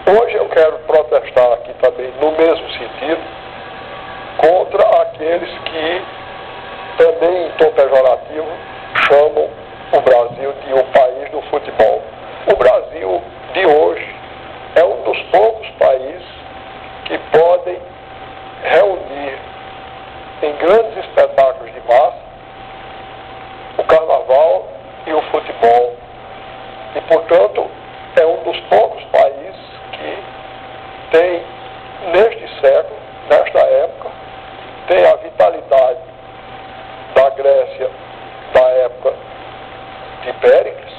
Hoje eu quero protestar aqui também, no mesmo sentido, contra aqueles que, também em tom pejorativo, chamam o Brasil de o país do futebol. O Brasil de hoje é um dos poucos países que podem reunir em grandes espetáculos de massa o carnaval e o futebol. E, portanto, é um dos poucos países que tem, neste século, nesta época, tem a vitalidade da Grécia da época de Péricles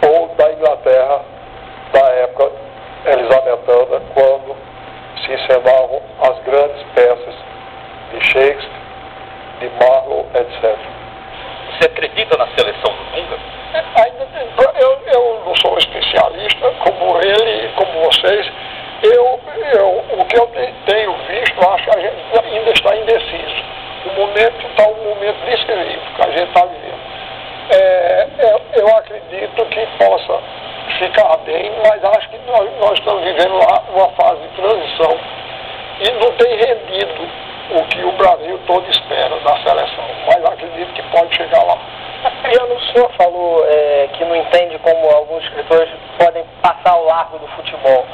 ou da Inglaterra da época elisabetana, quando se encenavam as grandes peças de Shakespeare, de Marlowe, etc. Você acredita na seleção do Dunga? Eu não sou especialista como ele e como vocês. O que eu tenho visto, acho que a gente ainda está indeciso. O momento está um momento decisivo que a gente está vivendo. Eu acredito que possa ficar bem, mas acho que nós estamos vivendo lá uma fase de transição e não tem rendido o que o Brasil todo espera da seleção, mas acredito que pode chegar lá. Adriano, o senhor falou que não entende como alguns escritores podem passar ao largo do futebol.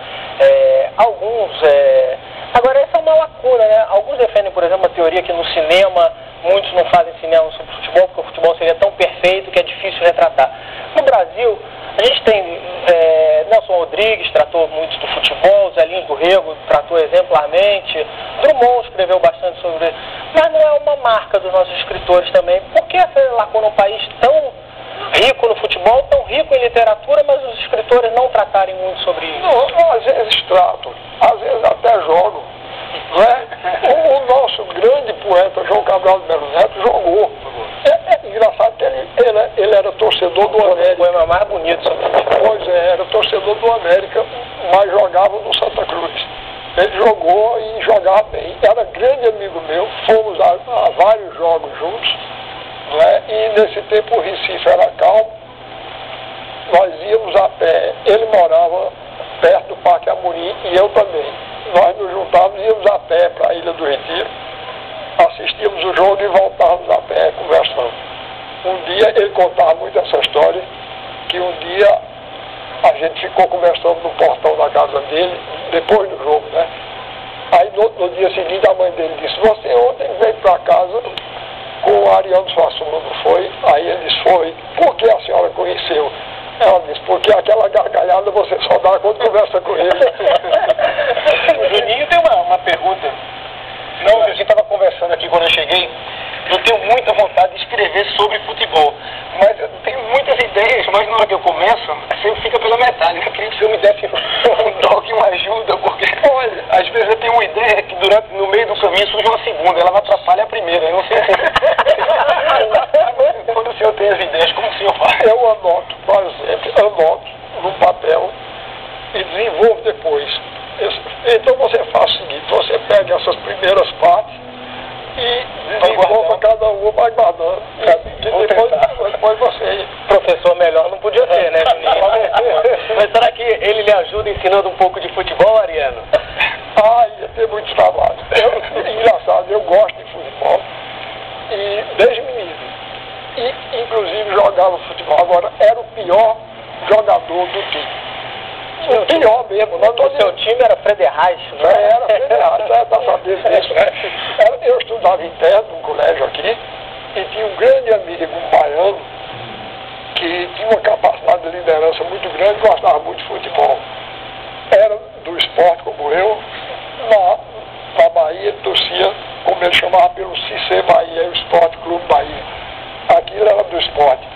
Agora, essa é uma lacuna, né? Alguns defendem, por exemplo, a teoria que no cinema muitos não fazem cinema sobre futebol, porque o futebol seria tão perfeito que é difícil retratar. No Brasil, a gente tem Nelson Rodrigues, tratou muito do futebol, Zé Lins do Rego tratou exemplarmente, Drummond escreveu bastante sobre isso, mas não é uma marca dos nossos escritores também. Por que essa lacuna, um país tão rico no futebol, tão rico em literatura, mas os escritores não tratarem muito sobre isso? Não, às vezes tratam, às vezes até jogam, não é? O nosso grande poeta João Cabral de Melo Neto jogou. É engraçado que ele era torcedor do América. O poema mais bonito. Pois é, era torcedor do América, mas jogava no Santa Cruz. Ele jogou e jogava bem. Era grande amigo meu, fomos a vários jogos juntos, não é? E nesse tempo o Recife era calmo, nós íamos a pé. Ele morava perto do Parque Amorim e eu também. Nós nos juntávamos e íamos a pé para a Ilha do Retiro, assistíamos o jogo e voltávamos a pé conversando. Um dia ele contava muito essa história, que um dia a gente ficou conversando no portão da casa dele, depois do jogo, né? Aí no dia seguinte a mãe dele disse: "Você ontem veio para casa com o Ariano Suassuna, não foi?" Aí ele disse: "Foi." "Por que a senhora conheceu?" Ela disse: "Porque aquela gargalhada você só dá quando conversa com ele." O Juninho tem uma pergunta. Não, a gente estava conversando aqui quando eu cheguei. Eu tenho muita vontade de escrever sobre futebol, mas eu tenho muitas ideias, mas na hora que eu começo, sempre fica pela metade. Eu queria que o senhor me desse um toque, uma ajuda, porque olha, às vezes eu tenho uma ideia que no meio do caminho surge uma segunda, ela me atrapalha a primeira. Eu não sei quando o senhor tem as ideias, como o senhor faz? Eu anoto, quase sempre anoto no papel e desenvolvo depois. Então você faz o seguinte: você pega essas primeiras partes e desenvolva cada uma, vai guardando. E depois você... Professor melhor não podia ser, né, Juninho? Mas será que ele lhe ajuda ensinando um pouco de futebol, Ariano? Ia ter muito trabalho. Engraçado, eu gosto de futebol e desde menino. E inclusive jogava futebol. Agora, era o pior jogador do time. O pior mesmo. O seu time era Frederich, não é? Era Frederich, tá sabendo disso, né? Eu estudava interno num colégio aqui e tinha um grande amigo, um baiano, que tinha uma capacidade de liderança muito grande, gostava muito de futebol. Era do esporte como eu, na Bahia, torcia, como ele chamava, pelo CC Bahia, o Esporte Clube Bahia. Aquilo era do esporte.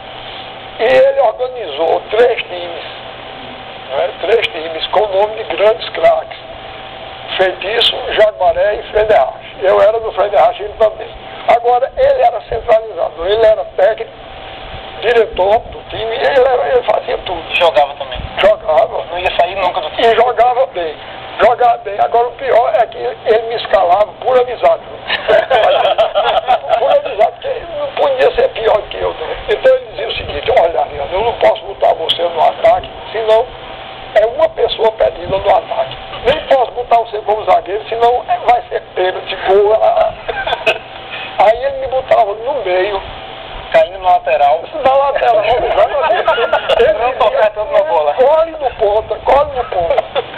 E ele organizou 3 times. 3 times com o nome de grandes craques: Feitiço, Jaguaré e Frederich. Eu era do Frederich, ele também. Agora, ele era centralizador, ele era técnico, diretor do time, ele fazia tudo. Jogava também. Jogava. Não ia sair nunca do time. E jogava bem. Jogava bem. Agora, o pior é que ele me escalava por amizade. Por amizade, porque ele não podia ser pior do que eu. Né? Então, ele dizia o seguinte: olha, Ariano, eu não posso botar você no ataque, senão é uma pessoa pede fila no ataque. Nem posso botar você como zagueiro, senão vai ser pênalti, gol. Aí ele me botava no meio, caindo na lateral. Na lateral, ele não tocar tanto na bola. Corre no ponta.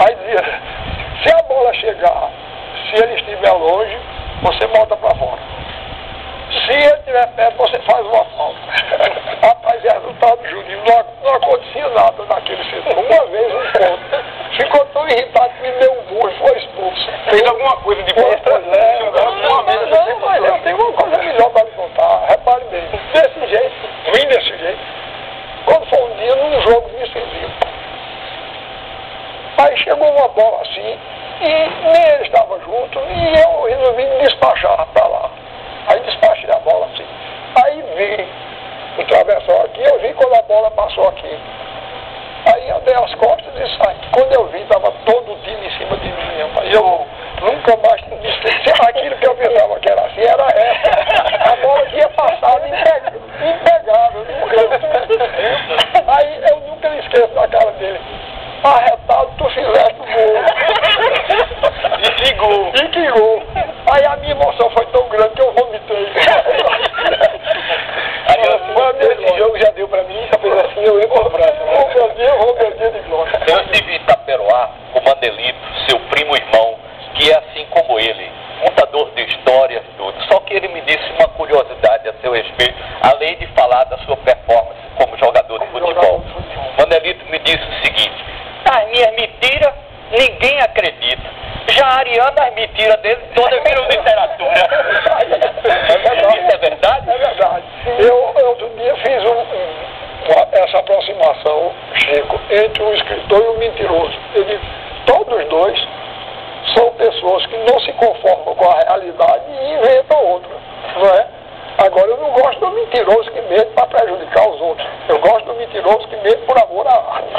Aí dizia, se a bola chegar, se ele estiver longe, você bota para fora. Se ele estiver perto, você faz uma falta. Rapaz, é resultado, Juninho, não acontecia nada naquele setor. Uma vez um ponto. Ficou tão irritado que me deu um burro e foi expulso. Fez alguma coisa de besta? Não, mas eu tenho uma coisa melhor para lhe contar. Repare bem, desse jeito, ruim desse jeito, quando foi um dia num jogo decisivo. Aí chegou uma bola assim, e nem ele estava junto, e eu resolvi despachar para lá. Aí despachei a bola assim. Aí vi o travessão aqui, eu vi quando a bola passou aqui. Aí eu dei as costas e saí. Quando eu vi, estava todo o time em cima de mim. Mas eu nunca mais disse aquilo que eu pensava que era assim, era essa. A bola tinha passado impegável. Aí eu nunca me esqueço da cara dele. Arretado, tu fizeste o gol. E que gol. Aí a minha emoção foi tão grande que eu vomitei. Esse jogo já deu pra mim, só fez assim, eu ia pro próximo. Vou perder de glória. Eu estive em Itaperoá com o Mandelito, seu primo irmão, que é assim como ele, contador de histórias, tudo. Só que ele me disse uma curiosidade a seu respeito, além de falar da sua performance como jogador de futebol. Mandelito me disse o seguinte: as minhas mentiras, ninguém acredita. Já a Ariana, as mentiras dele, todas viram literatura. Isso é verdade? É verdade. Eu outro dia fiz essa aproximação, Chico, entre o escritor e o mentiroso. Eu digo, todos os dois são pessoas que não se conformam com a realidade e inventam outra, não é? Agora, eu não gosto do mentiroso que mente para prejudicar os outros. Eu gosto do mentiroso que mente por amor à arte.